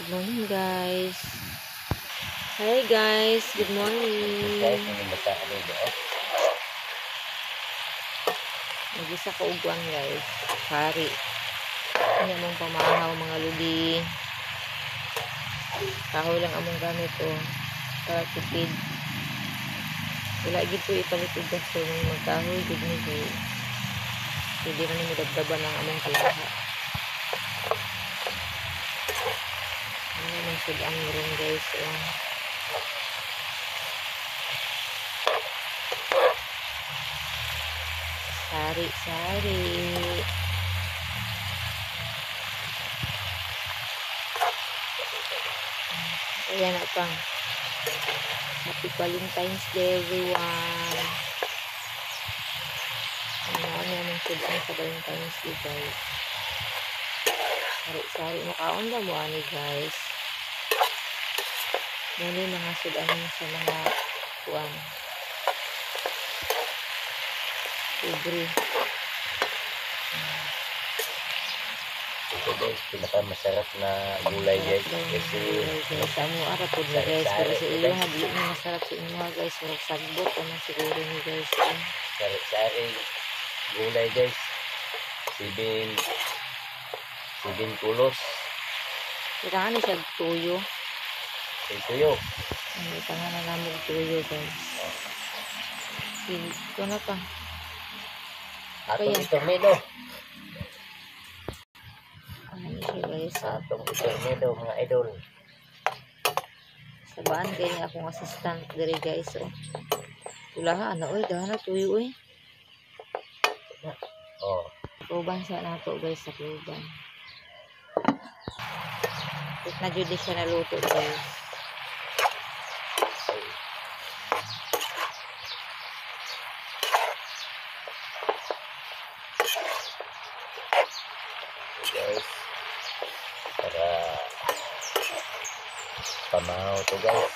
Good morning, guys. Hi, guys. Good morning. Nag-isa ko ugwan, guys. Kari. Ano mong pamahaw, mga lubi. Kahoy lang among gamit, oh. Para tipid. Wala gito ipalit ugas, so magkahoy, gid ni ko. Pwede na nimo dagdagan ang among kalaha. Ano nang sudan mo rin, guys, oh. Sari-sari. Ayan na pang. Happy Valentine's Day, everyone. Ano naman sudan sa Valentine's Day, guys. Sari-sari. Makaon na mo, ani, guys. Muli mga sudan sa mga kuwan. Libre. Ito guys, pinakamasarap na gulay guys. Kasi sa mo ara po na guys. Pero sa iyo nga di na masarap sa inyo guys. Marag sagbot ano siguro ni guys. sari-sari gulay guys. 7 kulos. Kailangan na siya tuyo. Tuyo. Ito nga na namin tuyo guys. Ito na pa. Atong itornado. Ano siya guys. Atong itornado mga idol. Sabaan kayo nga akong assistant dari guys. Oh. Ulaha na oy. Dahan na tuyo oy. Oh. Kuban siya na to guys sa kuban. Tapos na jud siya naluto guys. Guys, para pamahaw to guys.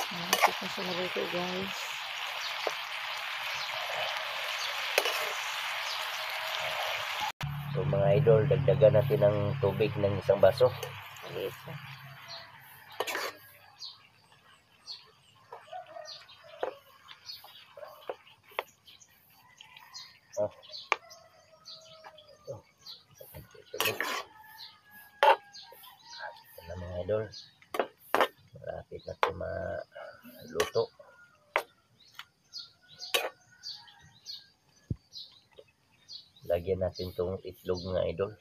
Nakapit na siya naluto guys. So mga idol, dagdagan natin ng tubig ng isang baso. Maliit na. Oh. Ito na mga idol. Malapit na ito maluto. Lagyan natin itong itlog mga idol.